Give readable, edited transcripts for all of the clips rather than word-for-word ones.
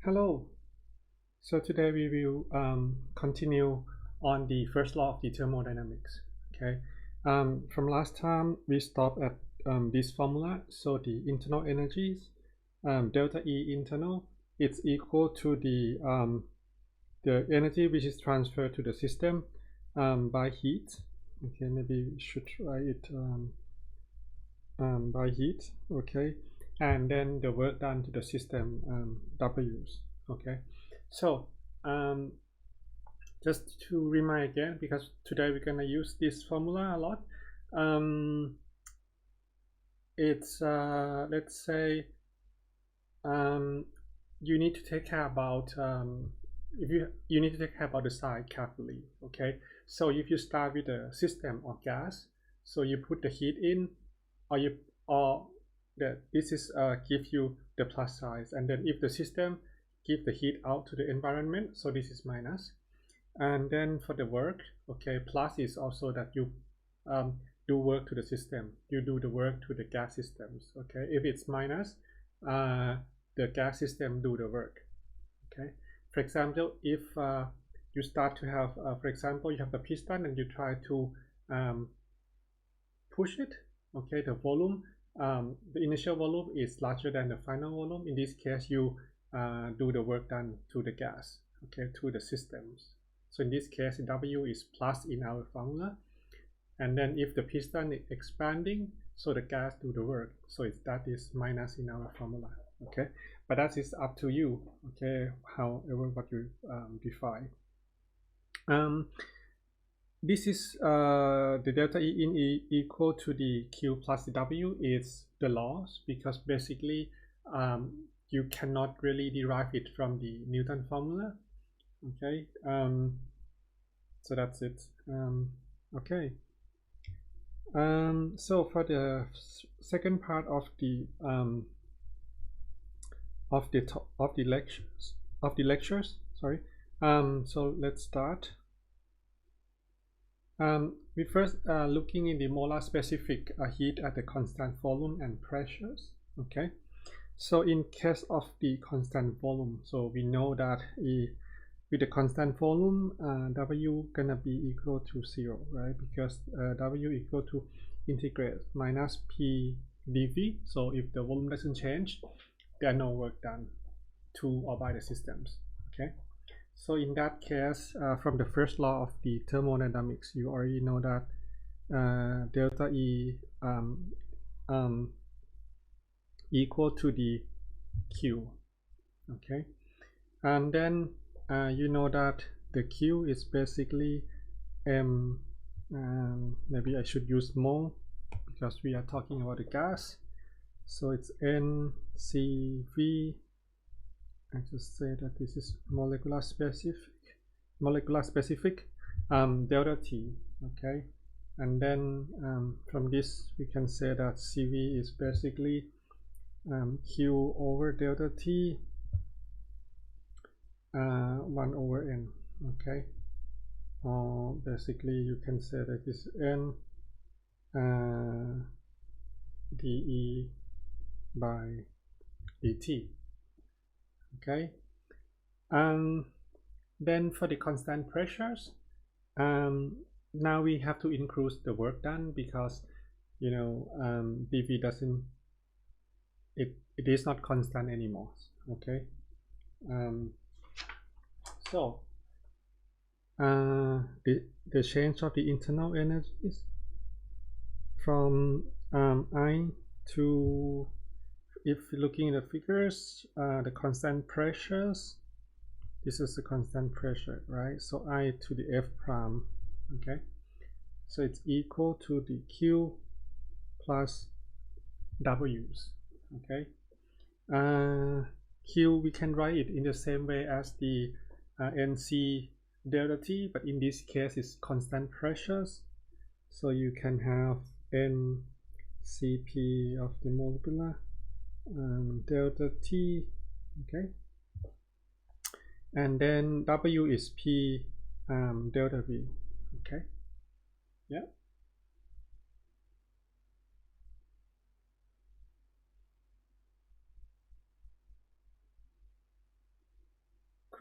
Hello. So today we will continue on the first law of the thermodynamics. Okay. From last time we stopped at this formula. So the internal energies, delta E internal, it's equal to the energy which is transferred to the system by heat. Okay, maybe we should try it by heat. Okay, and then the work done to the system W's. Okay, so just to remind again, because today we're gonna use this formula a lot. It's let's say you need to take care about if you need to take care about the side carefully. Okay, so if you start with a system or gas, so you put the heat in, or that this is give you the plus side, and then if the system give the heat out to the environment, so this is minus. And then for the work, okay, plus is also that you do work to the system, you do the work to the gas systems. Okay, if it's minus, the gas system do the work. Okay, for example, if you start to have for example, you have the piston and you try to push it. Okay, the volume, the initial volume is larger than the final volume. In this case, you do the work done to the gas, okay, to the systems. So in this case, W is plus in our formula. And then if the piston is expanding, so the gas do the work, so that is minus in our formula. Okay, but that is up to you. Okay, however what you define. This is the delta E in E equal to the Q plus the W is the laws, because basically you cannot really derive it from the Newton formula. Okay, so that's it. Okay, so for the second part of the lectures, sorry. So let's start. We first looking in the molar specific heat at the constant volume and pressures. Okay, so in case of the constant volume, so we know that with the constant volume, W gonna be equal to 0, right? Because W equal to integrate minus P dV. So if the volume doesn't change, there are no work done to or by the systems. Okay, so in that case, from the first law of the thermodynamics, you already know that delta E equal to the Q. Okay, and then you know that the Q is basically M. Maybe I should use mole because we are talking about the gas. So it's NCV. I just say that this is molecular specific delta T. Okay, and then from this we can say that CV is basically Q over delta T 1 over N. Okay, or basically you can say that this N dE by dt. Okay, then for the constant pressures, now we have to increase the work done, because you know dV doesn't, it is not constant anymore. Okay, so the change of the internal energies from I to, if looking at the figures, the constant pressures, this is the constant pressure, right? So I to the F prime. Okay, so it's equal to the Q plus W's. Okay, Q we can write it in the same way as the NC delta T, but in this case it's constant pressures, so you can have NCP of the molecular delta T. Okay, and then W is P delta V. Okay, yeah.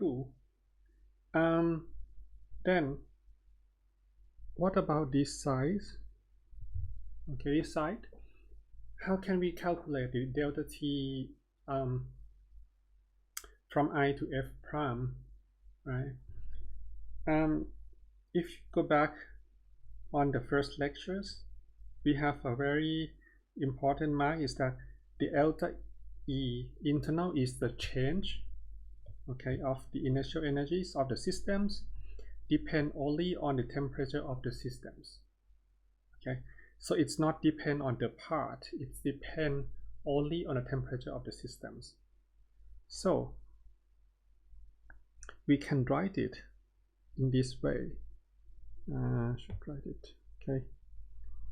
cool. Then what about this size? Okay, this side. How can we calculate the delta T from I to F prime, right? If you go back on the first lectures, we have a very important mark is that the delta E internal is the change, okay, of the initial energies of the systems depend only on the temperature of the systems, okay? So it's not depend on the part, it depend only on the temperature of the systems. So we can write it in this way. Should write it, okay?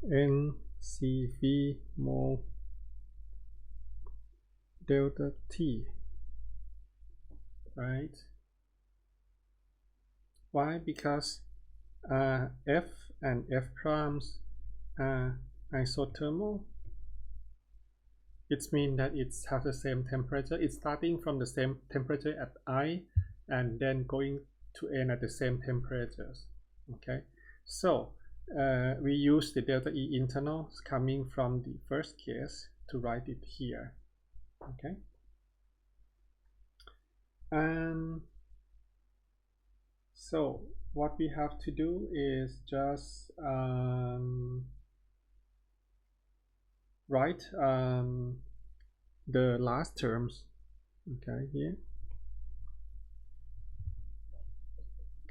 NCV mole delta T, right? Why? Because F and F primes are isothermal. It means that it has the same temperature. It's starting from the same temperature at I and then going to N at the same temperatures, okay? So we use the delta E internal coming from the first case to write it here, okay? And so what we have to do is just write the last terms, okay, here.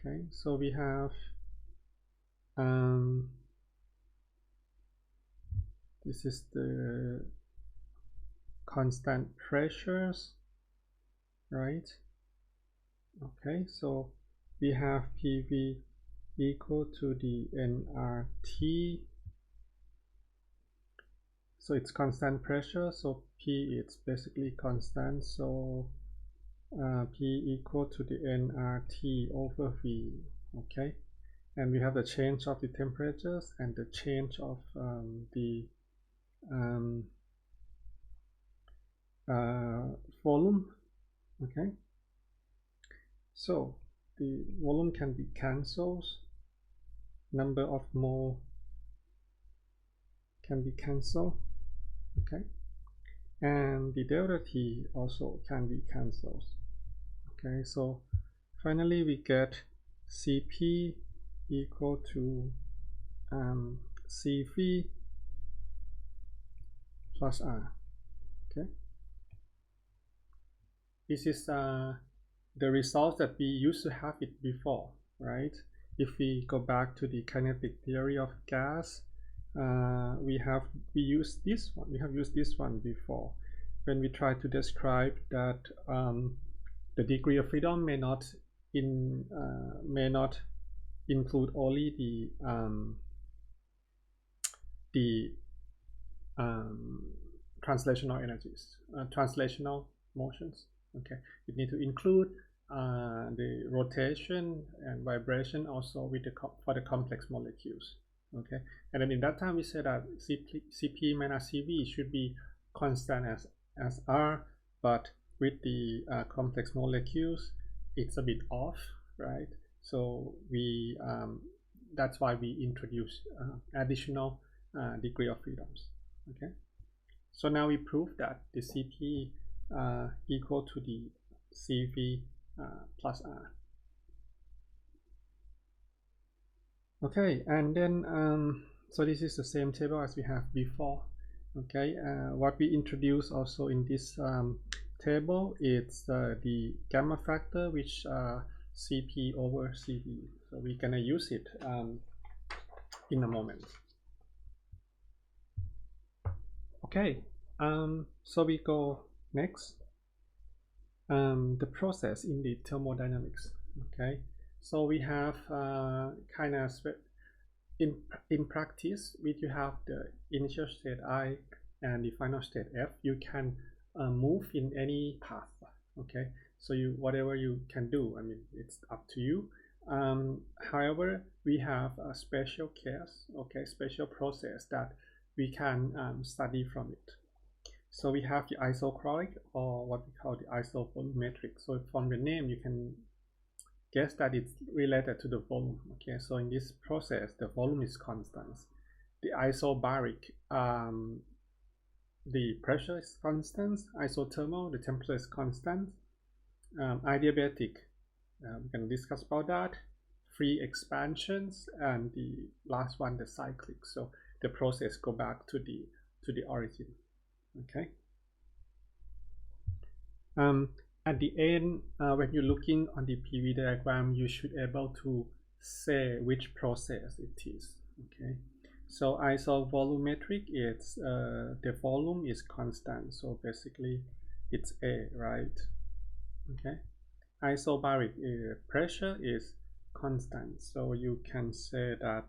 Okay, so we have this is the constant pressures, right? Okay, so we have PV equal to the nRT. So it's constant pressure, so P is basically constant, so P equal to the nRT over V, okay? And we have the change of the temperatures and the change of the volume, okay? So the volume can be cancelled, number of mole can be cancelled, okay? And the delta T also can be cancelled, okay? So finally we get Cp equal to Cv plus R, okay? This is the results that we used to have it before, right? If we go back to the kinetic theory of gas, we have used this one before when we try to describe that the degree of freedom may not include only the translational energies, translational motions, okay? You need to include the rotation and vibration also with for the complex molecules, okay? And then in that time we said that Cp minus Cv should be constant as R, but with the complex molecules it's a bit off, right? So we that's why we introduce additional degree of freedoms, okay? So now we prove that the Cp equal to the Cv plus R. Okay, and then so this is the same table as we have before, okay? What we introduce also in this table is the gamma factor, which Cp over Cv. So we're gonna use it in a moment. Okay, so we go next. The process in the thermodynamics, okay? So we have kind of in practice, when you have the initial state I and the final state F, you can move in any path, okay? So whatever you can do, I mean, it's up to you. However, we have a special case, okay, special process that we can study from it. So we have the isochronic, or what we call the isovolumetric. So from the name, you can guess that it's related to the volume. Okay, so in this process, the volume is constant. The isobaric, the pressure is constant. Isothermal, the temperature is constant. Adiabatic, we can discuss about that. Free expansions, and the last one, the cyclic. So the process go back to the origin. Okay. At the end, when you're looking on the PV diagram, you should be able to say which process it is. Okay, so isovolumetric, it's the volume is constant, so basically it's A, right? Okay, isobaric, pressure is constant, so you can say that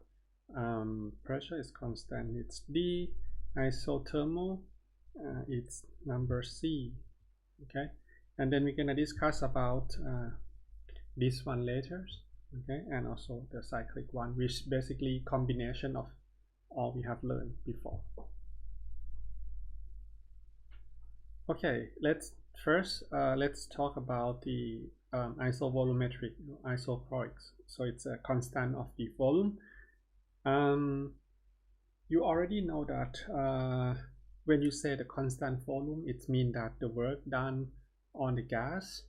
pressure is constant, it's D. Isothermal, it's number C. Okay, and then we're gonna discuss about this one later. Okay, and also the cyclic one, which basically combination of all we have learned before. Okay, let's talk about the isovolumetric, isochorics. So it's a constant of the volume. You already know that when you say the constant volume, it means that the work done on the gas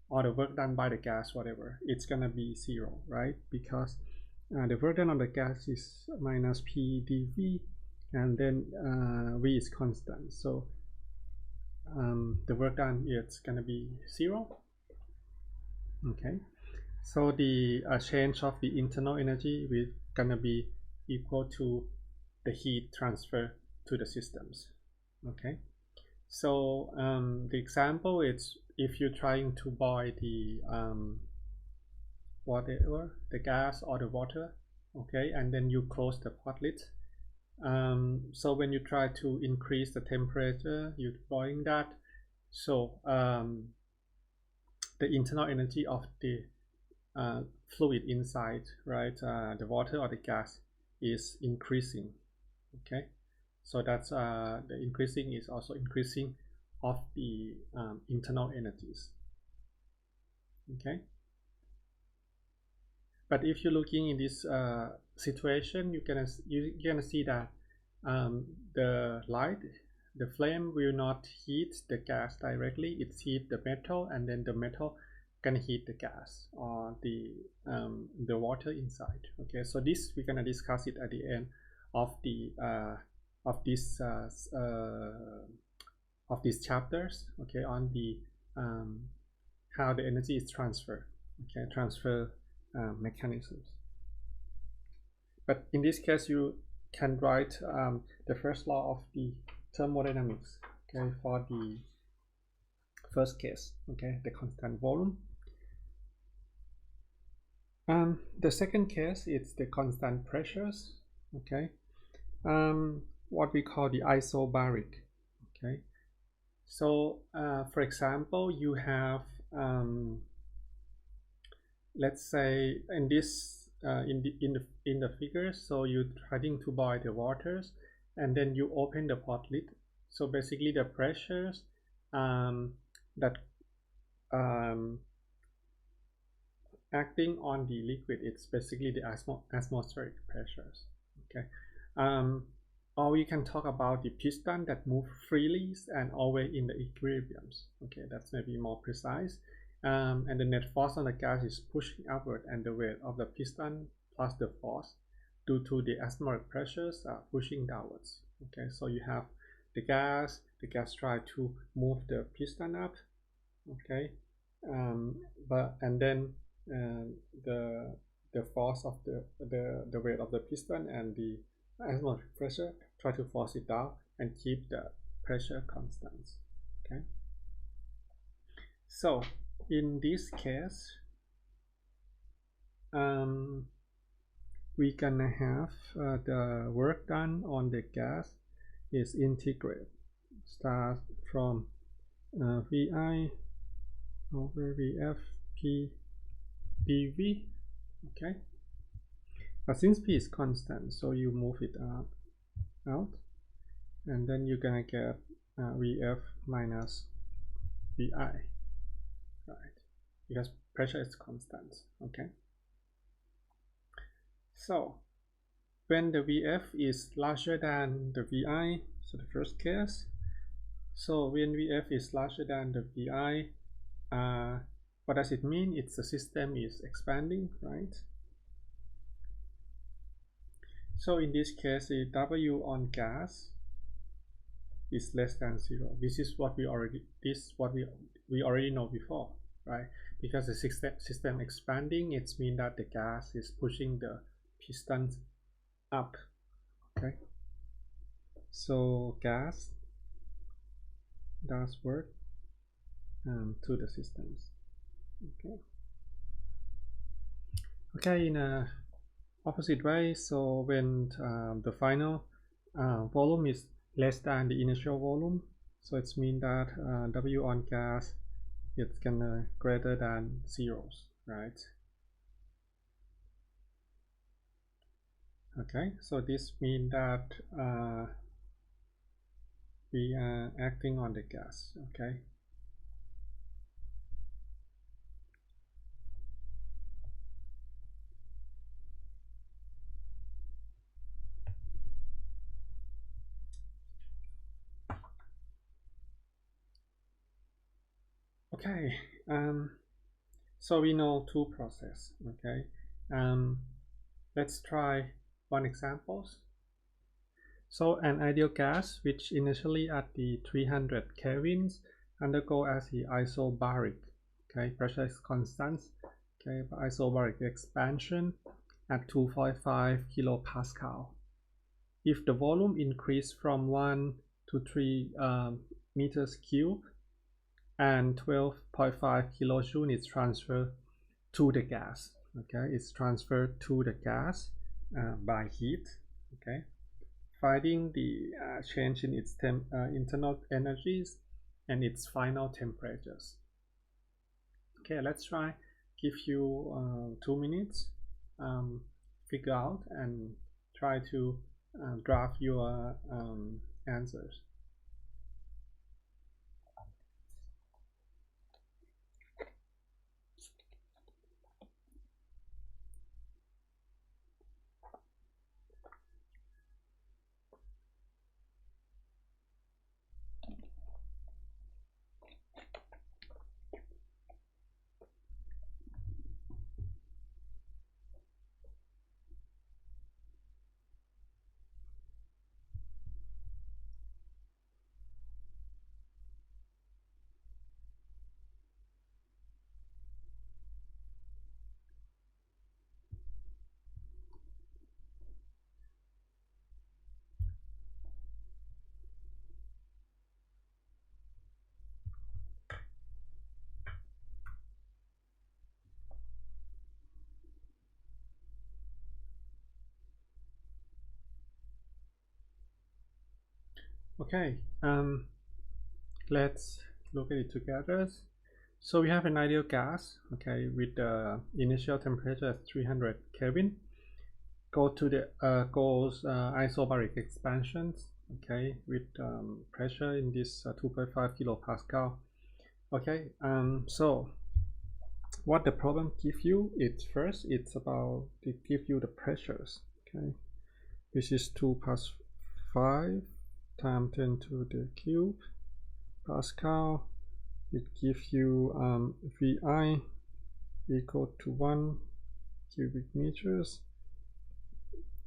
or the work done by the gas, whatever, it's gonna be 0, right? Because the work done on the gas is minus P dV, and then V is constant, so the work done, it's gonna be 0. Okay, so the change of the internal energy will gonna be equal to the heat transfer to the systems. Okay, so the example is if you're trying to boil the whatever, the gas or the water, okay, and then you close the pot lid. So when you try to increase the temperature, you're boiling that, so the internal energy of the fluid inside, right, the water or the gas is increasing. Okay, so that's the increasing is also increasing of the internal energies. Okay, but if you're looking in this situation, you're gonna see that the light, the flame will not heat the gas directly. It heat the metal, and then the metal can heat the gas or the water inside. Okay, so this we're gonna discuss it at the end of the of these chapters. Okay, on the how the energy is transferred. Okay, transfer mechanisms. But in this case, you can write the first law of the thermodynamics. Okay, for the first case. Okay, the constant volume. The second case, it's the constant pressures. Okay, what we call the isobaric. Okay, so for example, you have let's say in this in the figure, so you're trying to boil the waters, and then you open the pot lid. So basically the pressures that acting on the liquid, it's basically the atmospheric pressures. Okay, or you can talk about the piston that move freely and always in the equilibriums. Okay, that's maybe more precise. And the net force on the gas is pushing upward, and the weight of the piston plus the force due to the atmospheric pressures are pushing downwards. Okay, so you have the gas try to move the piston up. Okay, and then the force of the weight of the piston and the atmospheric pressure try to force it down and keep the pressure constant. Okay, so in this case, we're gonna have the work done on the gas is integrate, start from Vi over Vf P dV. Okay, but since P is constant, so you move it out, and then you're gonna get Vf minus Vi, right? Because pressure is constant. Okay, so when the Vf is larger than the Vi, so the first case, so when Vf is larger than the Vi, what does it mean? It's the system is expanding, right? So in this case, the W on gas is less than 0. This is what we already know before, right? Because the system expanding, it means that the gas is pushing the pistons up. Okay, so gas does work to the systems. Okay, in a opposite way, so when the final volume is less than the initial volume, so it's mean that W on gas it's gonna greater than zeros, right? Okay, so this means that we are acting on the gas. Okay, okay, so we know two processes. Okay, let's try one example. So an ideal gas which initially at the 300 kelvins undergo as the isobaric, okay, pressure is constant, okay, but isobaric expansion at 2.5 kilopascal. If the volume increase from 1 to 3 meters cube and 12.5 kilojoule is transferred to the gas, okay, it's transferred to the gas by heat, okay, finding the change in its internal energies and its final temperatures. Okay, let's try give you 2 minutes, figure out and try to draft your answers. Okay, let's look at it together. So we have an ideal gas, okay, with the initial temperature at 300 Kelvin. Go to the isobaric expansions, okay, with pressure in this 2.5 kilopascal. Okay, so what the problem give you, it's first it's about to give you the pressures, okay, this is 2 plus 5 times 10 to the cube pascal. It gives you Vi equal to 1 cubic meters,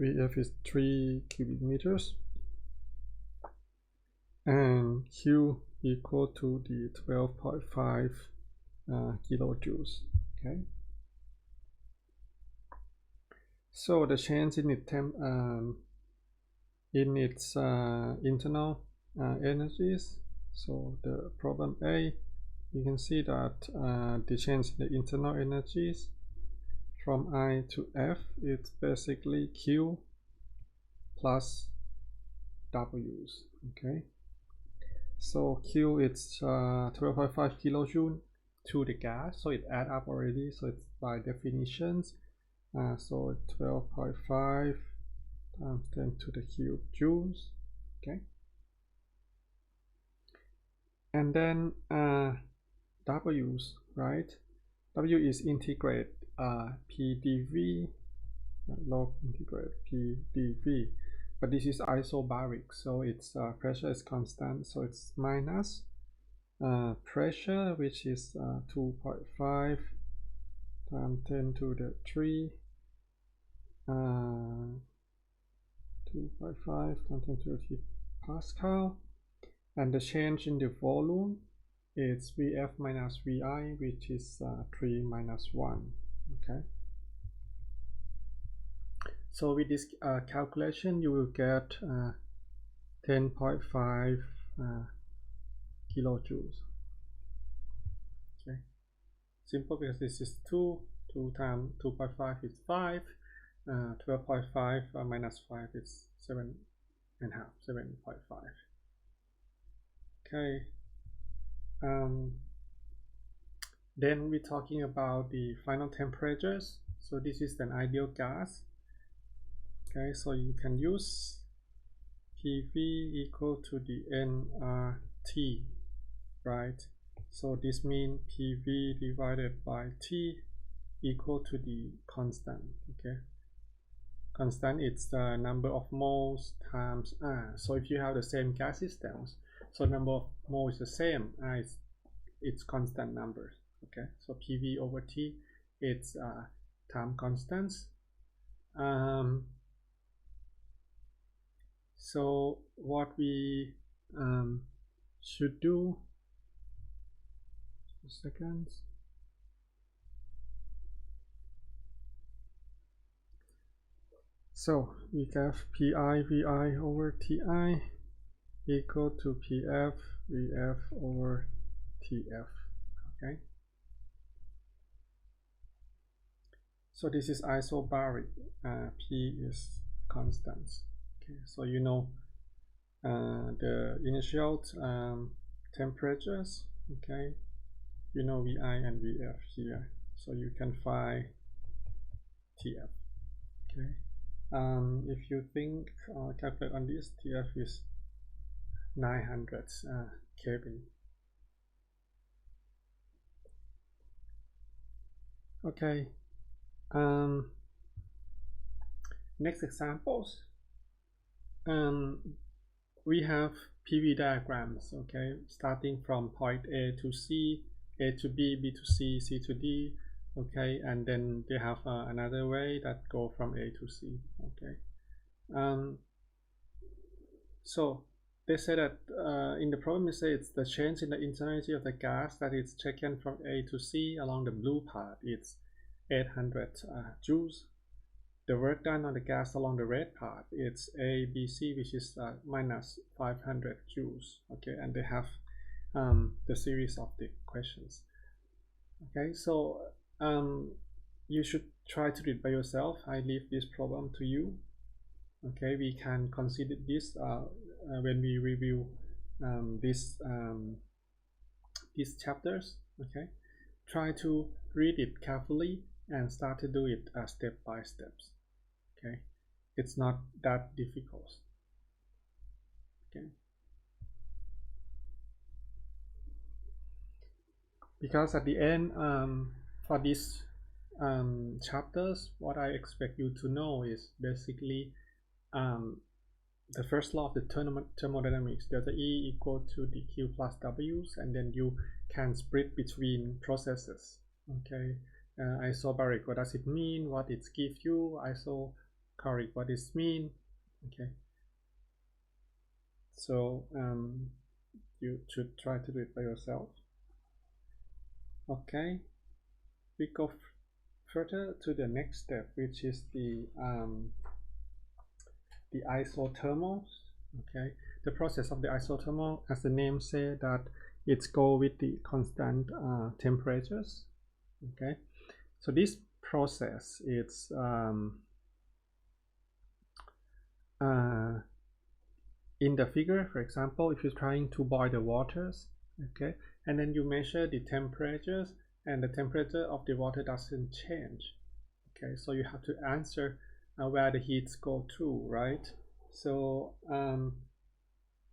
Vf is 3 cubic meters, and Q equal to the 12.5 kilojoules. Okay, so the change in its internal energies. So the problem A, you can see that the change in the internal energies from I to F, it's basically Q plus W's. Okay, so Q it's 12.5 kilojoule to the gas, so it add up already, so it's by definitions, so 12.5 times 10 to the cube joules. Okay, and then W's, right? W is integrate PdV, log integrate PdV, but this is isobaric, so its pressure is constant, so it's minus pressure, which is 2.5 times 10 to the 3, 2.5 times 10 to the 3 Pascal, and the change in the volume is Vf minus Vi, which is 3 minus 1. Okay, so with this calculation you will get 10.5 kilojoules. Okay, simple, because this is 2 times 2.5 is 5, 12.5 minus 5 is 7.5, 7.5. Okay, then we're talking about the final temperatures. So this is an ideal gas. Okay, so you can use PV equal to the nRT, right? So this means PV divided by T equal to the constant. Okay, constant, it's the number of moles times R. So if you have the same gas systems, so number of moles is the same, R is it's constant numbers. Okay, so PV over T, it's time constants. So what we should do, seconds. So we have Pi Vi over Ti equal to Pf Vf over Tf. Okay, so this is isobaric. P is constants. Okay, so you know the initial temperatures. Okay, you know Vi and Vf here, so you can find Tf. Okay, if you think calculate on this, Tf is 900 Kelvin. Okay, next examples. We have PV diagrams. Okay, starting from point A to C, A to B, B to C, C to D. Okay, and then they have another way that go from A to C. Okay, so they say that in the problem they say it's the change in the intensity of the gas that is taken from A to C along the blue part. It's 800 joules. The work done on the gas along the red part, it's A, B, C, which is minus 500 joules. Okay, and they have the series of the questions. Okay, so you should try to do it by yourself. I leave this problem to you. Okay, we can consider this when we review these chapters. Okay, try to read it carefully and start to do it step by steps. Okay, it's not that difficult. Okay, because at the end for these chapters, what I expect you to know is basically the first law of the thermodynamics, delta E equal to dq plus W's, and then you can split between processes. Okay, isobaric, what does it mean? What it gives you? Isochoric, what does it mean? Okay, so you should try to do it by yourself. Okay, we go further to the next step, which is the isothermal. Okay, the process of the isothermal, as the name says, that it's go with the constant temperatures. Okay, so this process is in the figure. For example, if you're trying to boil the waters, okay, and then you measure the temperatures and the temperature of the water doesn't change. Okay, so you have to answer where the heats go through, right? So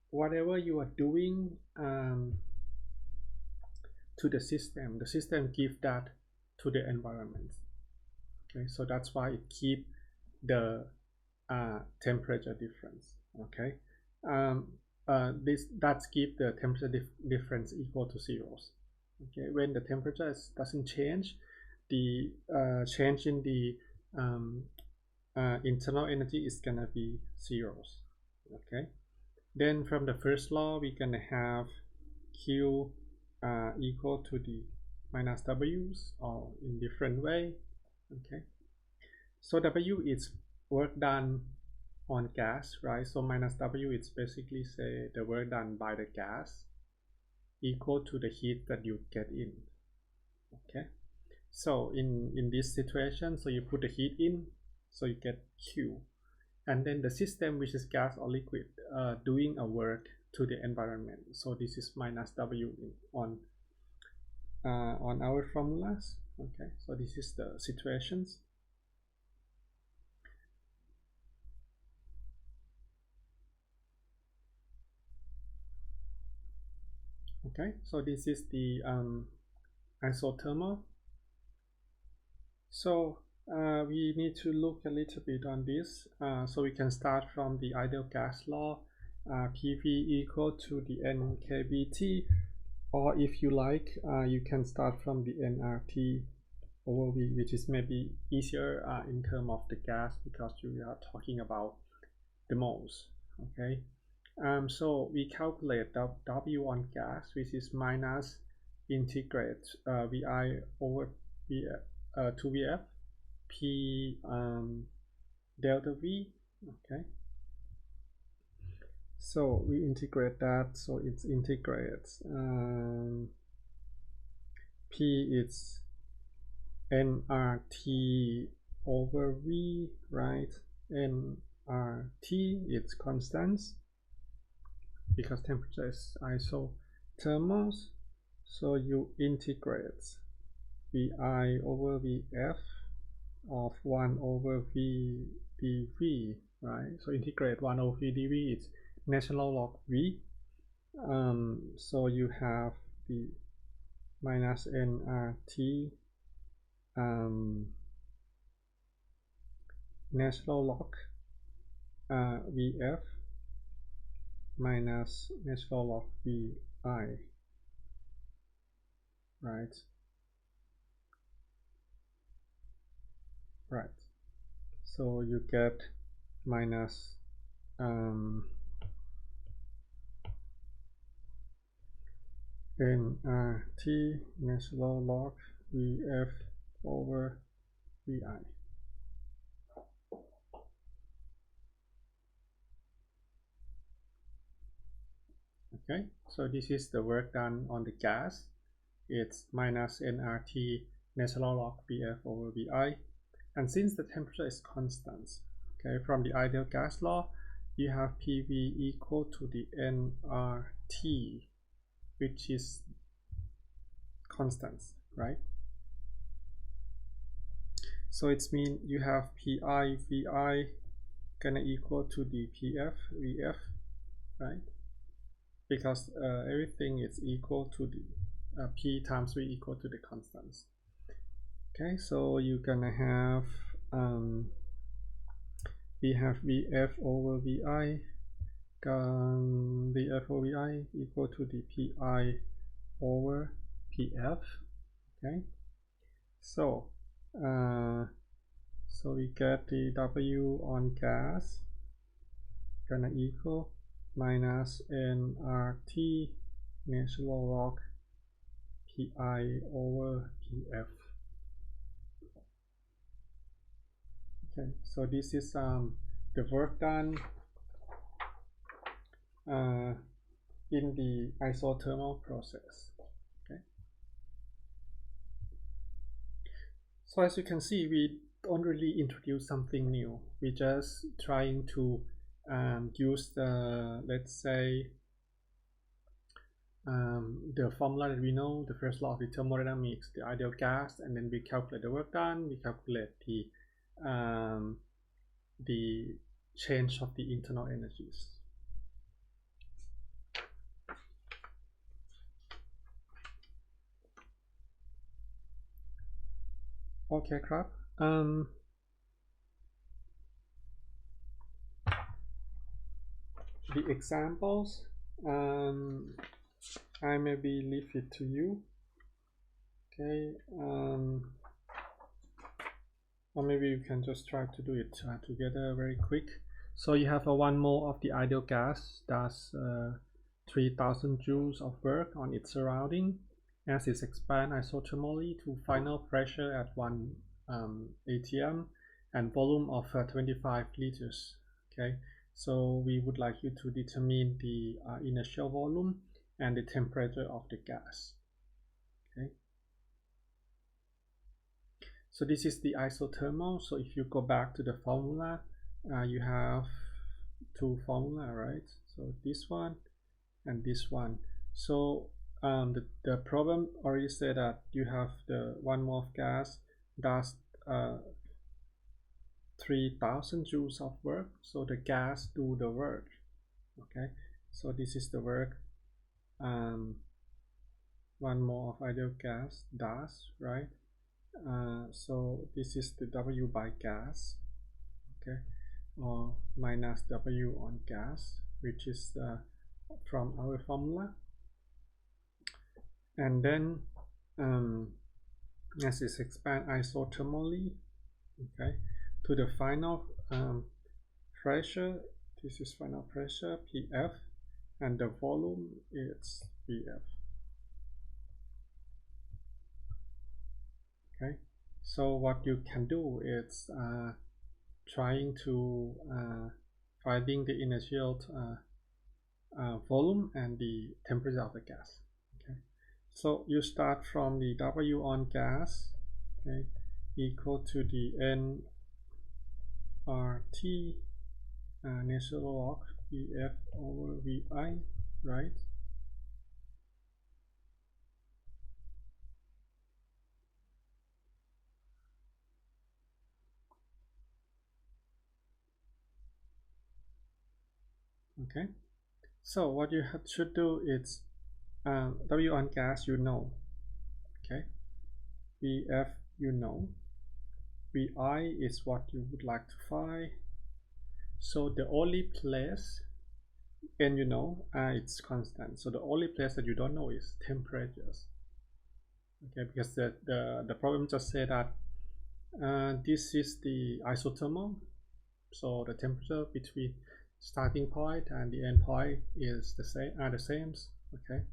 whatever you are doing to the system give that to the environment. Okay, so that's why it keep the temperature difference. Okay, that keep the temperature difference equal to zeros. Okay, when the temperature doesn't change, the change in the internal energy is gonna be zeros. Okay, then from the first law we're gonna have Q equal to the minus W's, or in different way. Okay, so W is work done on gas, right? So minus W is basically say the work done by the gas equal to the heat that you get in. Okay, so in this situation, so you put the heat in, so you get Q, and then the system, which is gas or liquid, doing a work to the environment. So this is minus W on our formulas. Okay, so this is the situations. Okay, so this is the isothermal. So we need to look a little bit on this. So we can start from the ideal gas law, PV equal to the NKBT, or if you like, you can start from the nRT over V, which is maybe easier in terms of the gas, because you are talking about the moles. Okay, so we calculate W on gas, which is minus integrate VI over V, 2VF P delta V. Okay, so we integrate that, so it's integrates P is nRT over V, right? nRT, it's constants because temperature is isothermals, so you integrate VI over VF of 1 over V dV, right? So integrate 1 over V dV, it's natural log V. So you have the minus nRT natural log VF minus natural log VI, right? Right. So you get minus nRT natural log VF over VI. Okay, so this is the work done on the gas. It's minus nRT natural log VF over VI. And since the temperature is constant, okay, from the ideal gas law, you have PV equal to the nRT, which is constant, right? So it's mean you have PI VI gonna equal to the PF VF, right? Because everything is equal to the P times V equal to the constants. Okay, so you're gonna have we have VF over VI, VF over VI equal to the PI over PF. Okay, so so we get the W on gas gonna equal minus nRT natural log PI over PF. Okay, so this is the work done in the isothermal process. Okay, so as you can see, we don't really introduce something new. We're just trying to use the, let's say, the formula that we know, the first law of the thermodynamics, the ideal gas, and then we calculate the work done, we calculate the change of the internal energies. Okay ครับ the examples, I maybe leave it to you. Okay, or maybe you can just try to do it together very quick. So you have a 1 mole of the ideal gas does 3000 joules of work on its surrounding as it expands isothermally to final pressure at 1 atm and volume of 25 liters. Okay, so we would like you to determine the initial volume and the temperature of the gas. Okay, so this is the isothermal. So if you go back to the formula, you have two formula, right? So this one and this one. So the problem already said that you have the 1 mole of gas does 3000 joules of work. So the gas do the work. Okay, so this is the work 1 mole of ideal gas does, right? So this is the W by gas, okay, or minus W on gas, which is from our formula. And then as it expands isothermally, okay, to the final pressure, this is final pressure PF, and the volume is VF. Okay, so what you can do is trying to finding the initial volume and the temperature of the gas. Okay, so you start from the W on gas, okay, equal to the nRT natural log VF over VI, right? Okay, so what you should do is W on gas, you know, okay, VF, you know, VI is what you would like to find. So the only place, and you know, it's constant. So the only place that you don't know is temperatures. Okay, because the problem just said that this is the isothermal. So the temperature between starting point and the end point is the same, are the same. Okay,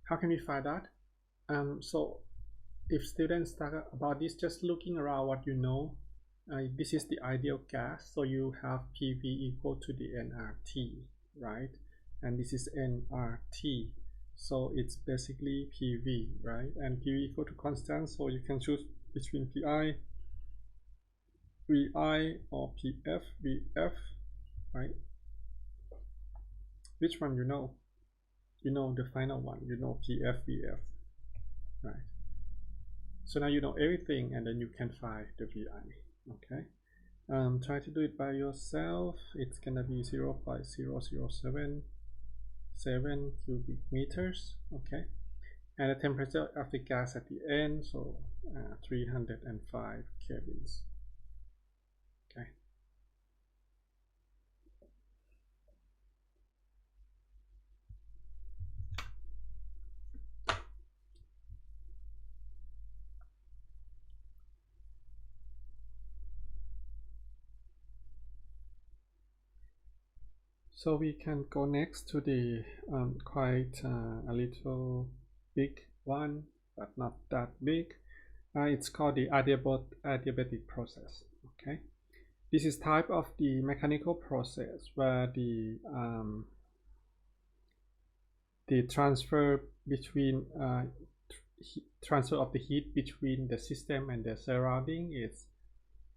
how can we find that? So if students talk about this, just looking around what you know, this is the ideal gas, so you have PV equal to the nRT, right? And this is nRT, so it's basically PV, right? And PV equal to constant, so you can choose between PI, VI, or PF, VF, right? Which one you know? You know the final one, you know PF, VF, right? So now you know everything, and then you can find the VI. Okay, try to do it by yourself. It's gonna be 0.007 cubic meters. Okay, and the temperature of the gas at the end, so 305 kelvins. Okay, so we can go next to the quite a little big one, but not that big. It's called the adiabatic process. Okay, this is type of the mechanical process where the transfer between transfer of the heat between the system and the surrounding is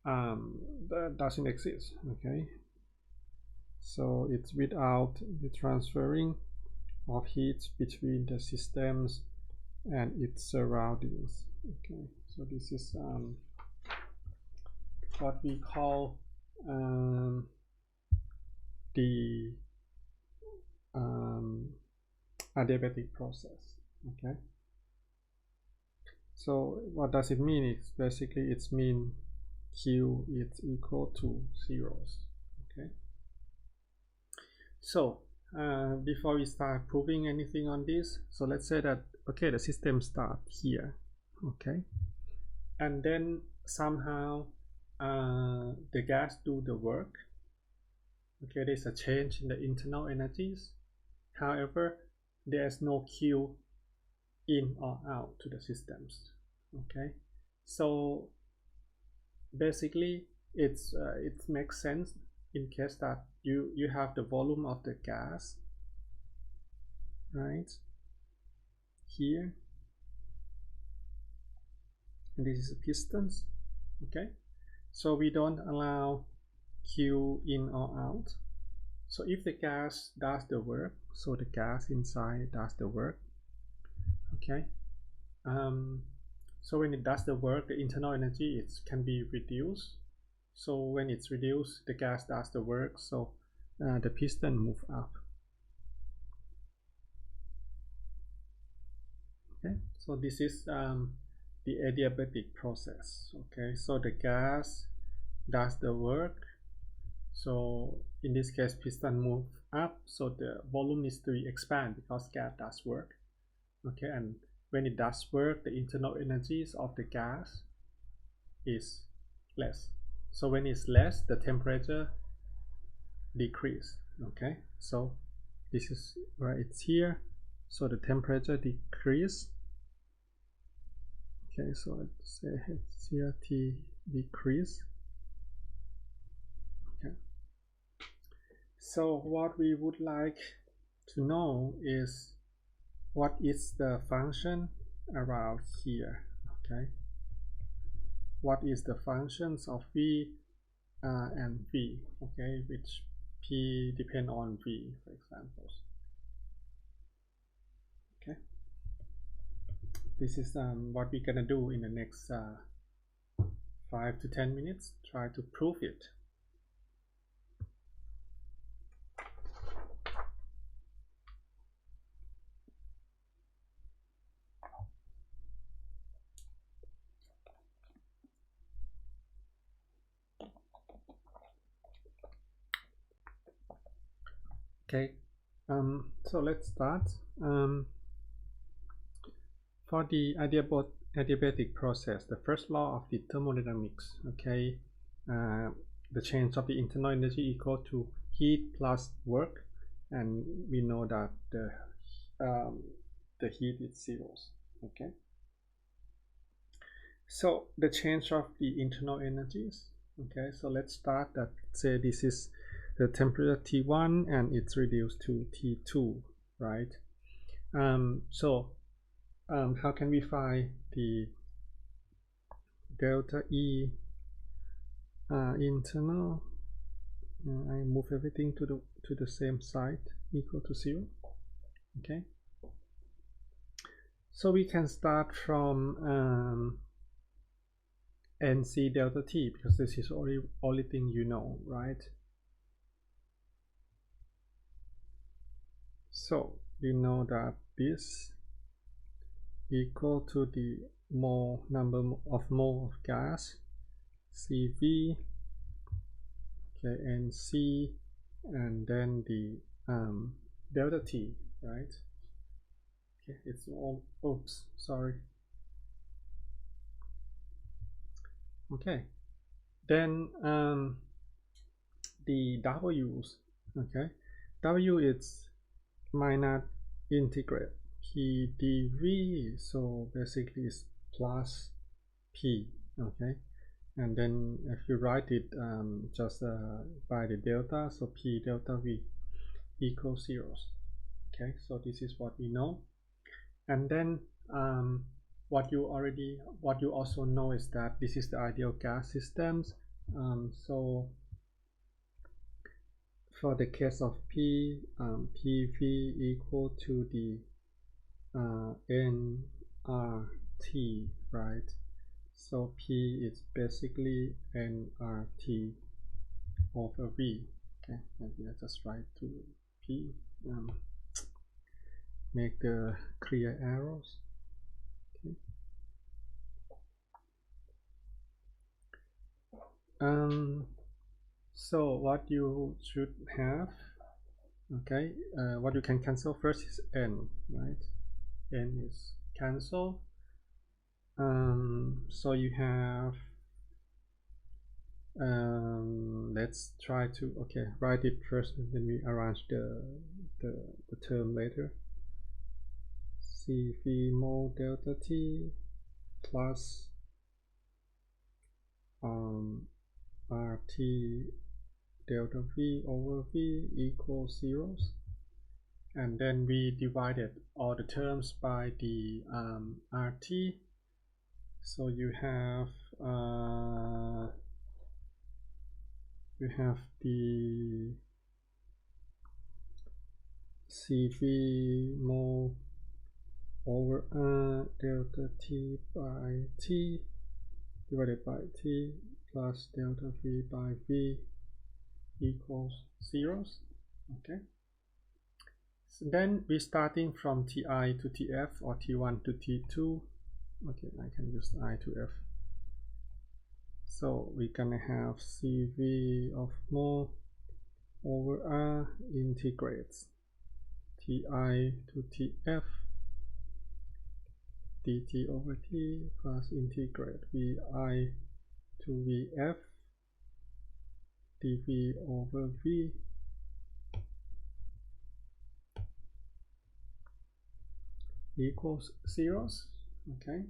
that doesn't exist. Okay, so it's without the transferring of heat between the systems and its surroundings. Okay, so this is what we call the adiabatic process. Okay, So what does it mean? It's basically it's mean Q is equal to zeros. Okay. So before we start proving anything on this, so let's say that okay, the system start here. Okay, and then somehow the gas do the work. Okay, there's a change in the internal energies. However, there's no Q in or out to the systems. Okay, so basically it makes sense in case that you have the volume of the gas right here, and this is a pistons. Okay, so we don't allow Q in or out. So if the gas does the work, so the gas inside does the work. Okay, so when it does the work, the internal energy can be reduced. So when it's reduced, the gas does the work, so the piston move up. Okay, so this is the adiabatic process. Okay, so the gas does the work. So in this case, piston move up, so the volume needs to expand because gas does work. Okay, and when it does work, the internal energies of the gas is less. So when it's less, the temperature decrease. Okay, so this is where it's here. So the temperature decrease. Okay, so let's say it's here T decrease. Okay, so what we would like to know is what is the function around here. Okay, what is the functions of V and V, okay, which P depend on V, for example. Okay, this is what we're gonna do in the next 5 to 10 minutes, try to prove it. Okay, so let's start. For the adiabatic process, the first law of the thermodynamics, okay, the change of the internal energy equal to heat plus work, and we know that the heat is zeros. Okay, so the change of the internal energies. Okay, so let's start that. Say this is the temperature T1 and it's reduced to T2, right? How can we find the delta E internal? I move everything to the same side, equal to 0. Okay, so we can start from NC delta T, because this is only thing you know, right? So you know that this equal to the number of mole of gas, CV, okay, NC, and then the delta T, right? Okay, it's all, oops, sorry. Okay, then the W's, okay, W is minus integrate P dV, so basically it's plus P, okay, and then if you write it just by the delta, so P delta V equals zeros. Okay, so this is what we know. And then what you also know is that this is the ideal gas systems. So for the case of P, PV equal to the nRT, right? So P is basically nRT over V. Okay, maybe I just write to P, make the clear arrows. Okay. So what you should have, okay, what you can cancel first is n, right? N is cancel. So you have, let's try to, okay, write it first and then we arrange the term later. CV mole delta t plus RT delta V over V equals zeros, and then we divided all the terms by the RT. So you have the CV mole over R delta T by T divided by T plus delta V by V equals zeros. Okay. So then we're starting from Ti to Tf or T1 to T2. Okay, I can use I to F. So we're gonna have CV of mole over R integrates Ti to Tf dt over T plus integrate Vi to Vf dV over V equals zeros. Okay.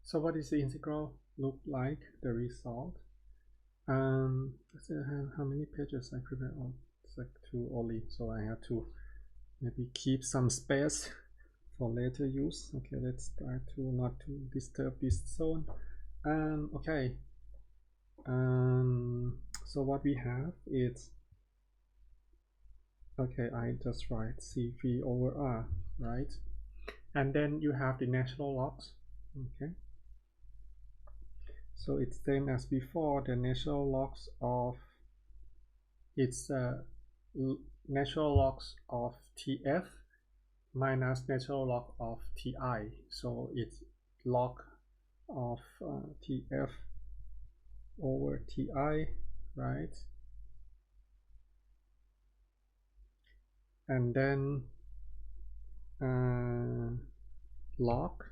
So what is the integral look like, the result? Let's see how many pages I prepared. Oh, it's like 2 only, so I have to maybe keep some space for later use. Okay, let's try to not to disturb this zone. Okay. So what we have is, okay, I just write CV over R, right? And then you have the natural logs. Okay. So it's same as before, the natural logs of, it's natural logs of Tf minus natural log of Ti. So it's log of Tf over Ti, right? And then log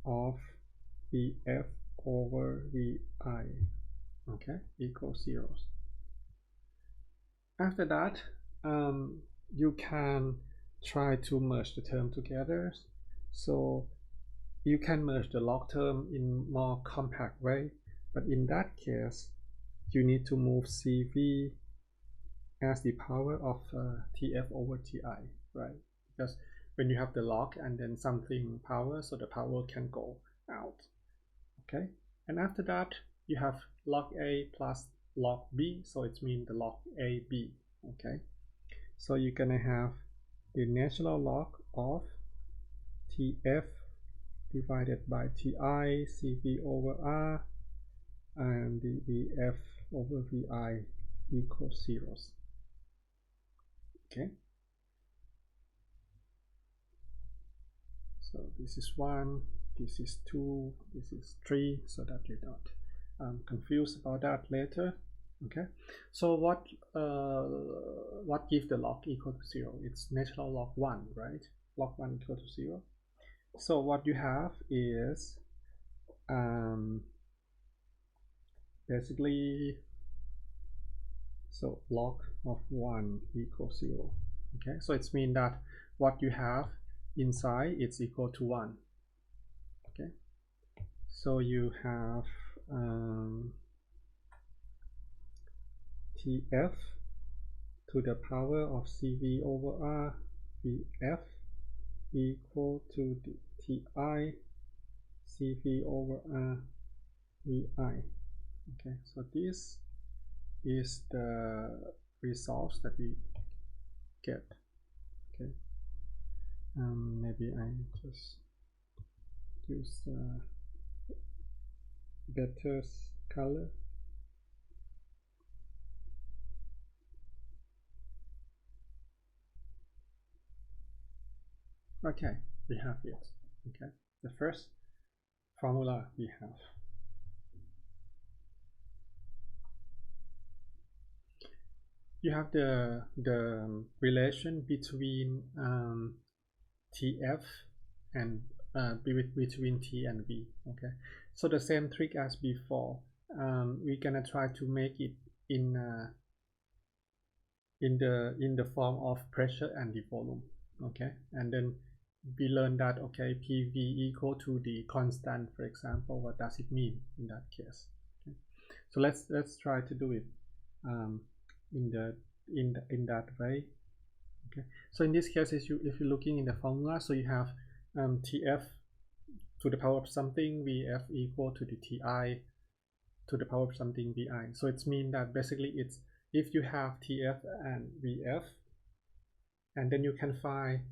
of Vf over Vi, okay, equals zeros. After that, you can try to merge the term together. So you can merge the log term in more compact way, but in that case, you need to move CV as the power of Tf over Ti, right? Because when you have the log and then something power, so the power can go out. Okay, and after that you have log A plus log B, so it means the log AB. Okay, so you're gonna have the natural log of Tf divided by Ti CV over R, and the Vf over Vi equals zeros. Okay, so this is 1, this is 2, this is 3, so that you're not confused about that later. Okay, so what gives the log equal to 0? It's natural log 1, right? Log 1 equal to 0. So what you have is basically, so log of 1 equals 0. Okay, so it's mean that what you have inside it's equal to 1. Okay, so you have Tf to the power of CV over R Vf equal to the Ti CV over R Vi. Okay, so this is the results that we get. Okay, maybe I just use better color. Okay, we have it. Okay, the first formula we have. You have the relation between TF and between T and V. Okay, so the same trick as before. We're gonna try to make it in the form of pressure and the volume. Okay, and then we learned that okay, PV equal to the constant, for example. What does it mean in that case? Okay. So let's try to do it in that way. Okay, so in this case, if you're looking in the formula, so you have TF to the power of something, VF equal to the TI to the power of something VI. So it's mean that basically it's if you have TF and VF, and then you can find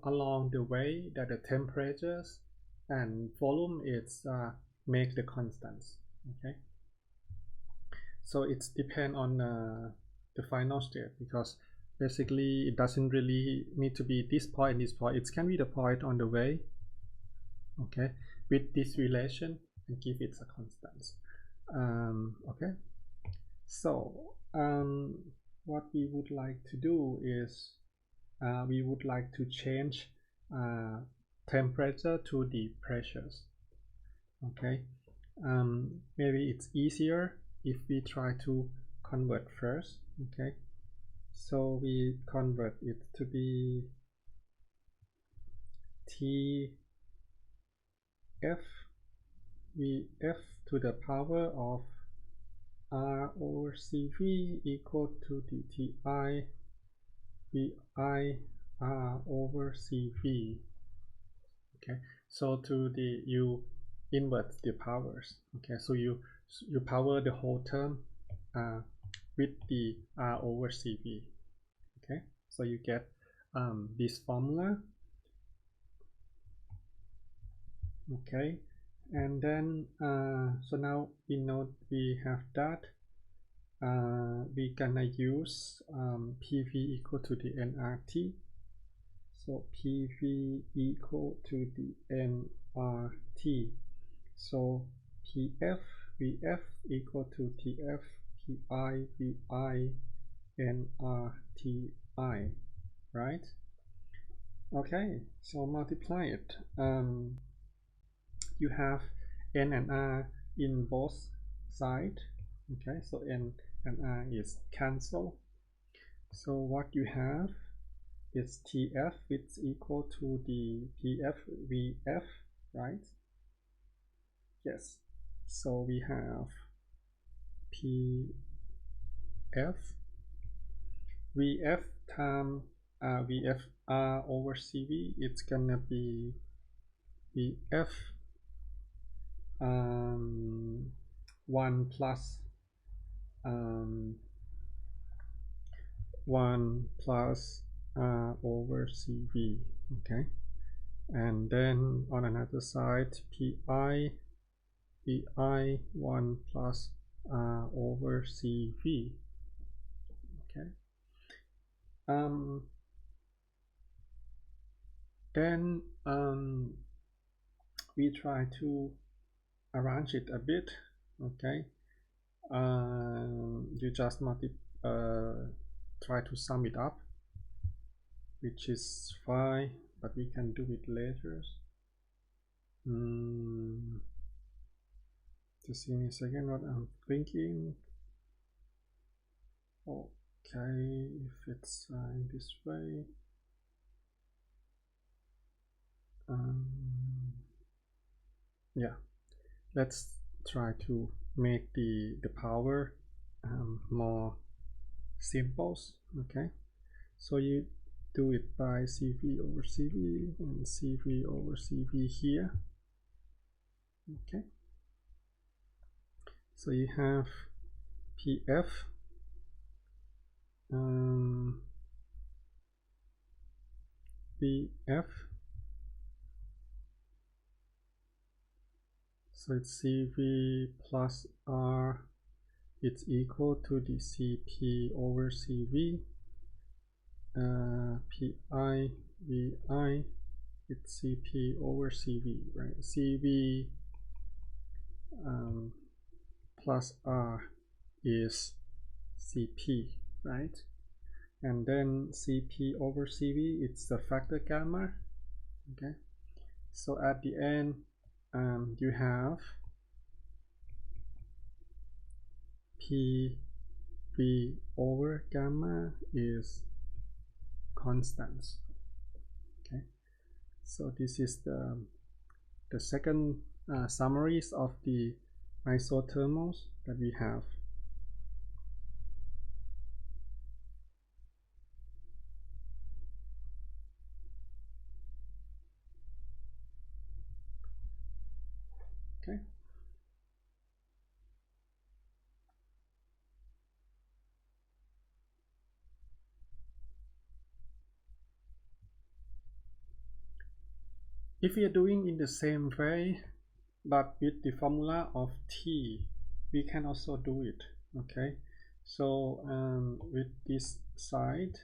along the way that the temperatures and volume is make the constants. Okay, so it's depend on the final state, because basically it doesn't really need to be this point and this point. It can be the point on the way, okay, with this relation, and give it a constant. Okay, so what we would like to do is we would like to change temperature to the pressures. Okay, maybe it's easier if we try to convert first. Okay, so we convert it to be TF VF to the power of R over CV equal to the TI VI R over CV. Okay, so to the you invert the powers. Okay, so you power the whole term with the R over CV. Okay, so you get this formula. Okay, and then so now we know we have that. We gonna use PV equal to the nRT. So PV equal to the nRT. So PF VF equal to TF PI VI nRTI, right? Okay, so multiply it. You have N and R in both sides. Okay, so N and R is cancel. So what you have is TF, which is equal to the PF VF, right? Yes. So we have PF VF times VF R over CV. It's gonna be VF 1 plus 1 plus R over CV. Okay, and then on another side PI VI 1 plus R over CV. Okay, then we try to arrange it a bit. Okay, you just try to sum it up, which is fine, but we can do it later. Just give me a second what I'm thinking. Okay, if it's in this way, yeah, let's try to make the power more simple. Okay, so you do it by CV over CV and CV over CV here. Okay, so you have PF VF, so it's CV plus R, it's equal to the CP over CV, PI Vi, it's Cp over Cv, right? Cv plus R is Cp, right? And then Cp over Cv, it's the factor gamma, okay? So at the end, you have Pv over gamma is constants, okay? So this is the second summaries of the isothermals that we have. Okay. If we are doing in the same way, but with the formula of T, we can also do it, okay? So with this side,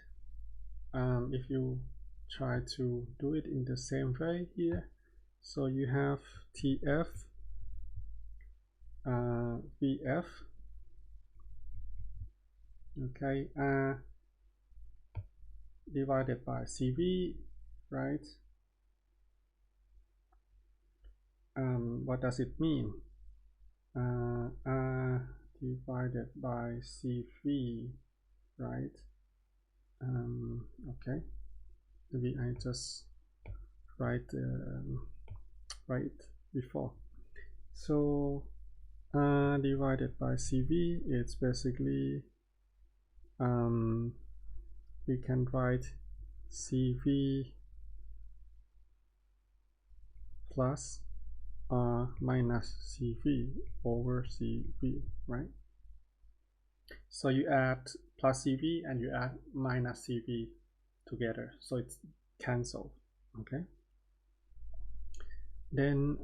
if you try to do it in the same way here, so you have Tf, Vf, okay, divided by Cv, right? What does it mean? R divided by Cv, right? Okay, maybe I just write before. So divided by Cv, it's basically we can write Cv plus R minus Cv over Cv, right? So you add plus Cv and you add minus Cv together, so it's cancelled, okay? Then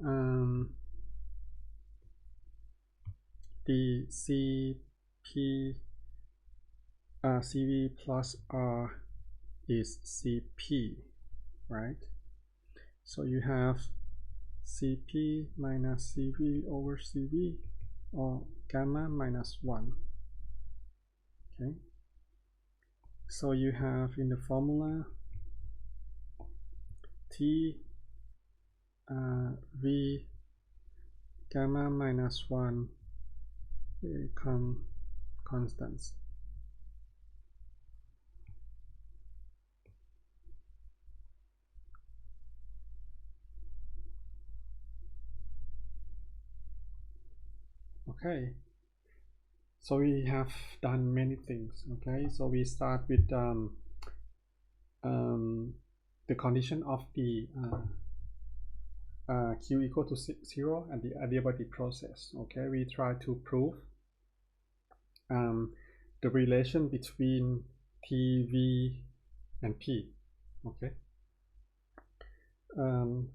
the Cv plus R is Cp, right? So you have Cp minus Cv over Cv, or gamma minus 1, okay? So you have in the formula T V gamma minus 1 become constants. Okay, so we have done many things, okay? So we start with the condition of the Q equal to 0 and the adiabatic process, okay? We try to prove the relation between T, V, and P, okay?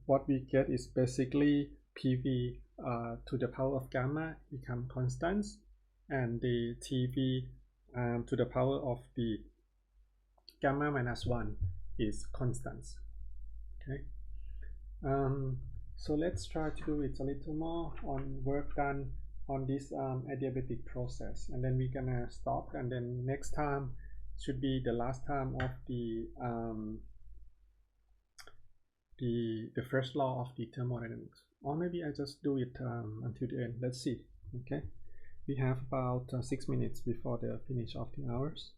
What we get is basically PV to the power of gamma become constants, and the TV to the power of the gamma minus 1 is constants, okay? So let's try to do it a little more on work done on this adiabatic process, and then we're gonna stop, and then next time should be the last time of the first law of the thermodynamics, or maybe I just do it until the end. Let's see. Okay, we have about 6 minutes before the finish of the hours,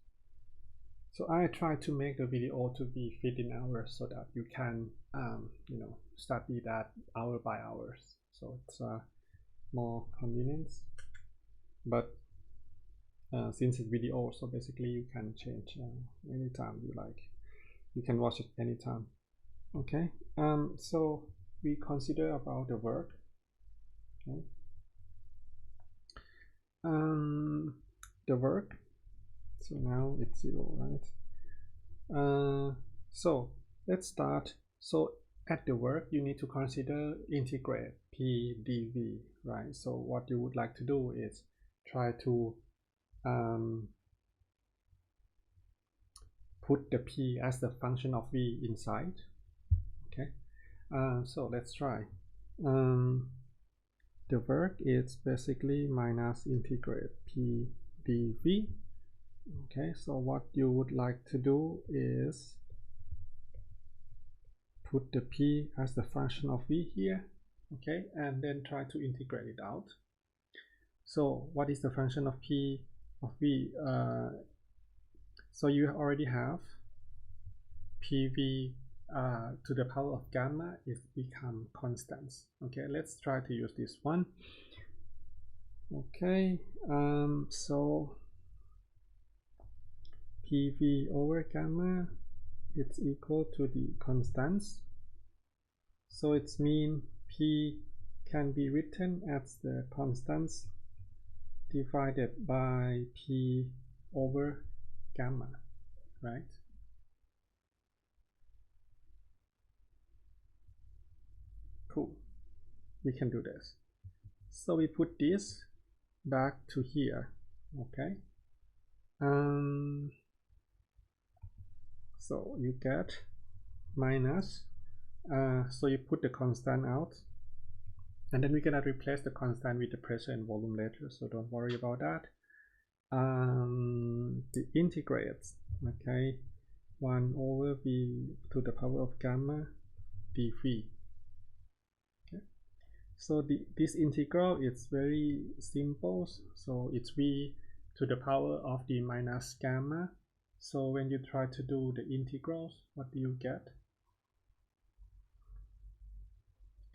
so I try to make the video to be 15 hours so that you can study that hour by hours, so it's more convenience. But since it's video, so basically you can change anytime you like. You can watch it anytime. Okay, so we consider about the work. Okay, the work. So now it's 0, right? So let's start. So at the work, you need to consider integrate P dV, right? So what you would like to do is try to put the p as the function of v inside. Okay, so let's try. The work is basically minus integrate p dv. Okay, so what you would like to do is put the p as the function of v here. Okay, and then try to integrate it out. So what is the function of p of v? So you already have pv to the power of gamma is become constants. Okay, let's try to use this one. Okay, so pv over gamma, it's equal to the constants. So it's mean p can be written as the constants divided by p over gamma, right? Cool, we can do this. So we put this back to here. Okay, so you get minus, so you put the constant out, and then we're gonna replace the constant with the pressure and volume later, so don't worry about that. The integrates, okay, 1 over v to the power of gamma dv. Okay, so this integral is very simple, so it's v to the power of the minus gamma. So when you try to do the integrals, what do you get?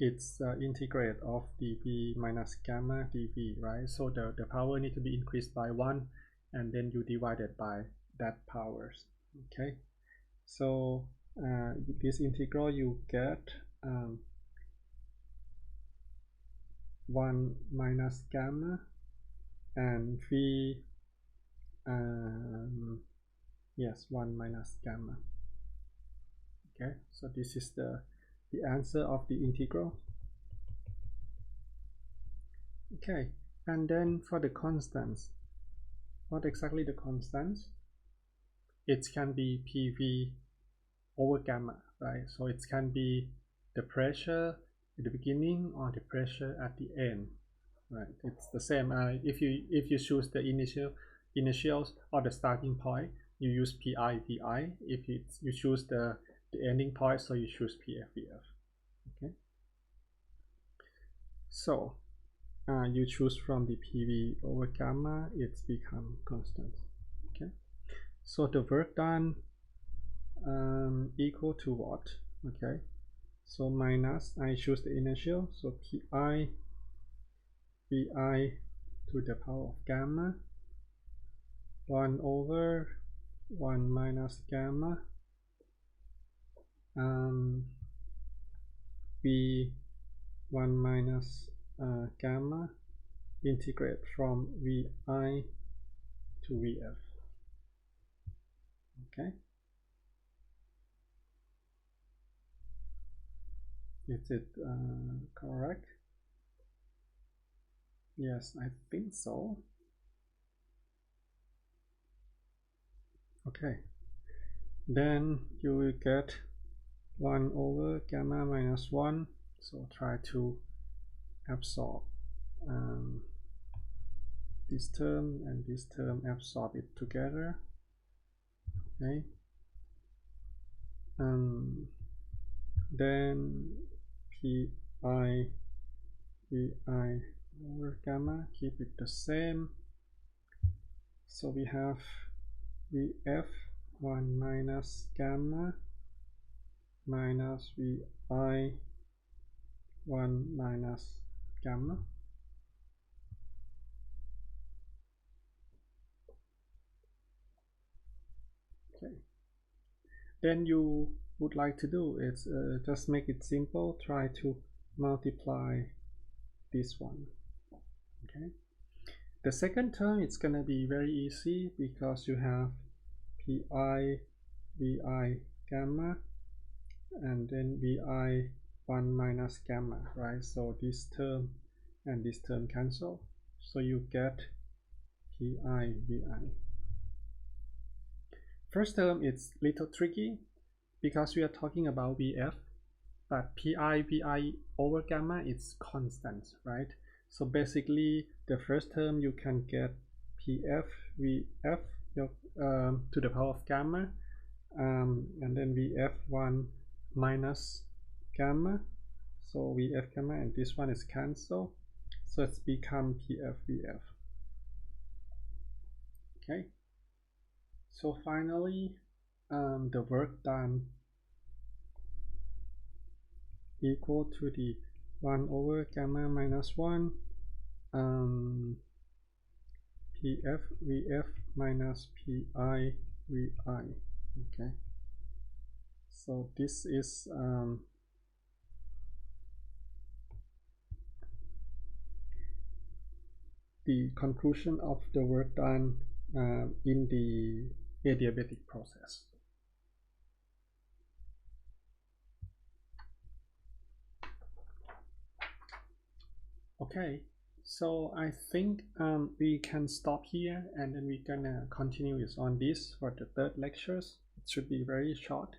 It's integrate of dv minus gamma dv, right? So the power need to be increased by 1, and then you divide it by that powers. Okay, so this integral you get 1 minus gamma and v, yes, 1 minus gamma. Okay, so this is the answer of the integral. Okay, and then for the constants, what exactly the constants? It can be pv over gamma, right? So it can be the pressure at the beginning or the pressure at the end, right? It's the same. If you choose the initials or the starting point, you use pi vi. If you choose the ending point, so you choose pf vf. Okay, so you choose from the pv over gamma, it's become constant. Okay, so the work done equal to what? Okay, so minus, I choose the initial, so pi vi to the power of gamma 1 over 1 minus gamma v 1 minus gamma integrate from vi to vf. Okay, is it correct? Yes, I think so. Okay, then you will get 1 over gamma minus 1, so try to absorb this term and this term, absorb it together. Okay, then pi vi over gamma, keep it the same, so we have vf 1 minus gamma minus vi 1 minus gamma. Okay, then you would like to do is just make it simple, try to multiply this one. Okay, the second term, it's gonna be very easy because you have pi vi gamma and then vi 1 minus gamma, right? So this term and this term cancel, so you get pi vi. First term is little tricky because we are talking about VF, but PI over gamma is constant, right? So basically the first term you can get PF VF to the power of gamma, and then VF1 minus gamma, so VF gamma, and this one is cancelled, so it's become PF VF. Okay, so finally the work done equal to the 1 over gamma minus 1 PF VF minus PI VI. Okay, so this is the conclusion of the work done in the adiabatic process. Okay, so I think we can stop here, and then we're gonna continue on this for the third lectures. It should be very short,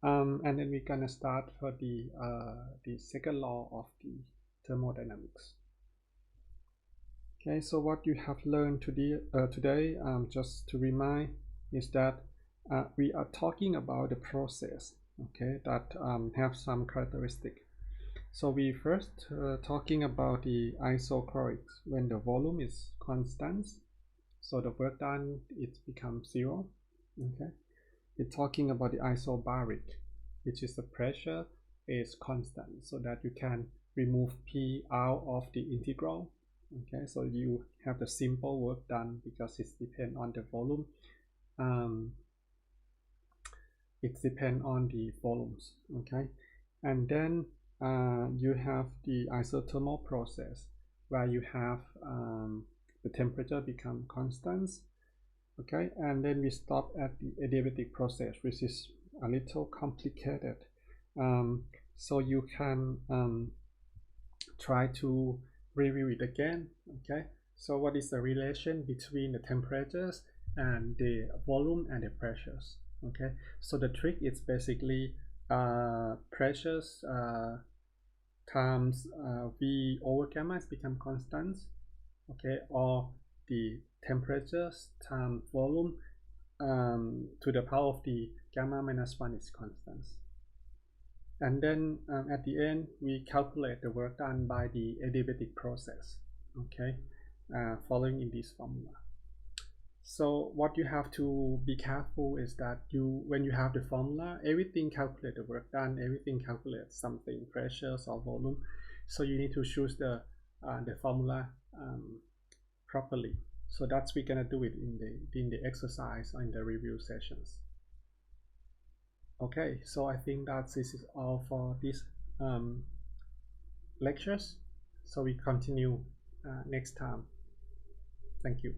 and then we're gonna start for the second law of the thermodynamics. Okay, so what you have learned today, just to remind, is that we are talking about the process, okay, that have some characteristic. So we first talking about the isochlorics when the volume is constant, so the work done it becomes 0. Okay, we're talking about the isobaric, which is the pressure is constant, so that you can remove P out of the integral. Okay, so you have the simple work done because it depends on the volume. It depends on the volumes. Okay, and then you have the isothermal process where you have the temperature become constant. Okay, and then we stop at the adiabatic process, which is a little complicated. So you can try to review it again. Okay, so what is the relation between the temperatures and the volume and the pressures? Okay, so the trick is basically pressures times V over gamma has become constant, okay, or the temperatures times volume to the power of the gamma minus 1 is constant. And then at the end we calculate the work done by the adiabatic process, okay, following in this formula. So what you have to be careful is that when you have the formula, everything calculate the work done, everything calculates something, pressures or volume. So you need to choose the formula properly. So that's we're gonna do it in the exercise or in the review sessions. Okay, so I think that this is all for these lectures. So we continue next time. Thank you.